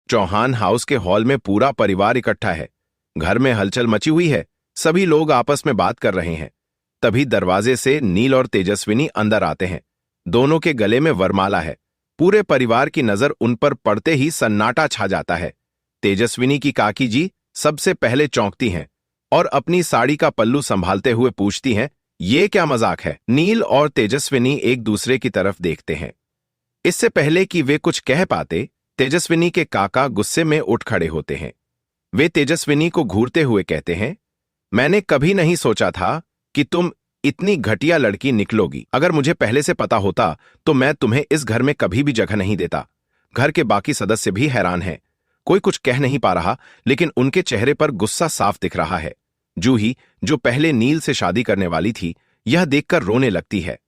Chauhan house के hall में पूरा परिवार इकट्ठा है। घर में हलचल मची हुई है। सभी लोग आपस में बात कर रहे हैं। तभी दरवाजे से नील और तेजस्विनी अंदर आते हैं। दोनों के गले में वरमाला है। पूरे परिवार की नजर उन पर पड़ते ही सन्नाटा छा जाता है। तेजस्विनी की काकी जी सबसे पहले चौंकती हैं और अपनी साड़ी का पल्लू संभालते हुए पूछती हैं, ये क्या मजाक है? नील और तेजस्विनी एक दूसरे की तरफ देखते हैं। इससे पहले कि वे कुछ कह पाते, तेजस्विनी के काका गुस्से में उठ खड़े होते हैं। वे तेजस्विनी को घूरते हुए कहते हैं, मैंने कभी नहीं सोचा था कि तुम इतनी घटिया लड़की निकलोगी। अगर मुझे पहले से पता होता तो मैं तुम्हें इस घर में कभी भी जगह नहीं देता। घर के बाकी सदस्य भी हैरान हैं। कोई कुछ कह नहीं पा रहा, लेकिन उनके चेहरे पर गुस्सा साफ दिख रहा है। जूही, जो पहले नील से शादी करने वाली थी, यह देखकर रोने लगती है।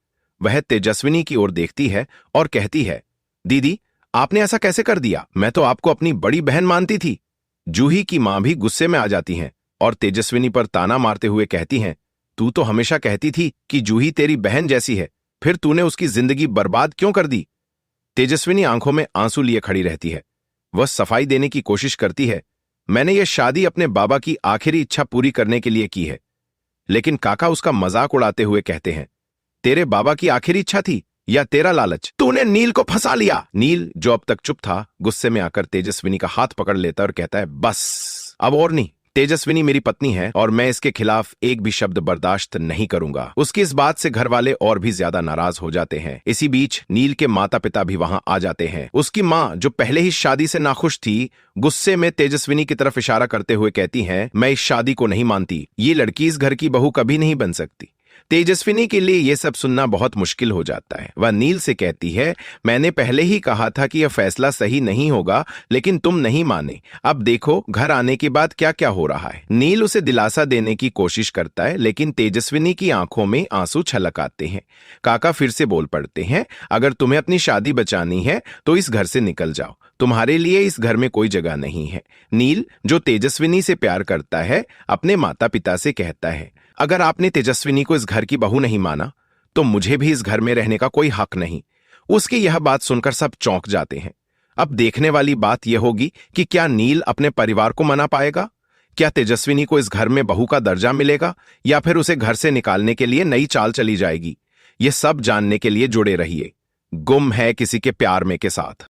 वह तेजस्विनी की ओर देखती है और कहती है, दीदी, आपने ऐसा कैसे कर दिया? मैं तो आपको अपनी बड़ी बहन मानती थी। जूही की मां भी गुस्से में आ जाती हैं और तेजस्विनी पर ताना मारते हुए कहती हैं, तू तो हमेशा कहती थी कि जूही तेरी बहन जैसी है, फिर तूने उसकी जिंदगी बर्बाद क्यों कर दी? तेजस्विनी आंखों में आंसू लिए खड़ी रहती है। वह सफाई देने की कोशिश करती है, मैंने यह शादी अपने बाबा की आखिरी इच्छा पूरी करने के लिए की है। लेकिन काका उसका मजाक उड़ाते हुए कहते हैं, तेरे बाबा की आखिरी इच्छा थी या तेरा लालच? तूने नील को फंसा लिया। नील, जो अब तक चुप था, गुस्से में आकर तेजस्विनी का हाथ पकड़ लेता और कहता है, बस अब और नहीं। तेजस्विनी मेरी पत्नी है और मैं इसके खिलाफ एक भी शब्द बर्दाश्त नहीं करूंगा। उसकी इस बात से घर वाले और भी ज्यादा नाराज हो जाते हैं। इसी बीच नील के माता पिता भी वहां आ जाते हैं। उसकी मां, जो पहले ही शादी से नाखुश थी, गुस्से में तेजस्विनी की तरफ इशारा करते हुए कहती हैं, मैं इस शादी को नहीं मानती। ये लड़की इस घर की बहू कभी नहीं बन सकती। तेजस्विनी के लिए यह सब सुनना बहुत मुश्किल हो जाता है। वह नील से कहती है, मैंने पहले ही कहा था कि यह फैसला सही नहीं होगा, लेकिन तुम नहीं माने। अब देखो घर आने के बाद क्या क्या हो रहा है। नील उसे दिलासा देने की कोशिश करता है, लेकिन तेजस्विनी की आंखों में आंसू छलक आते हैं। काका फिर से बोल पड़ते हैं, अगर तुम्हें अपनी शादी बचानी है तो इस घर से निकल जाओ। तुम्हारे लिए इस घर में कोई जगह नहीं है। नील, जो तेजस्विनी से प्यार करता है, अपने माता पिता से कहता है, अगर आपने तेजस्विनी को इस घर की बहू नहीं माना तो मुझे भी इस घर में रहने का कोई हक नहीं। उसकी यह बात सुनकर सब चौंक जाते हैं। अब देखने वाली बात यह होगी कि क्या नील अपने परिवार को मना पाएगा? क्या तेजस्विनी को इस घर में बहू का दर्जा मिलेगा या फिर उसे घर से निकालने के लिए नई चाल चली जाएगी? यह सब जानने के लिए जुड़े रहिए गुम है किसी के प्यार में के साथ।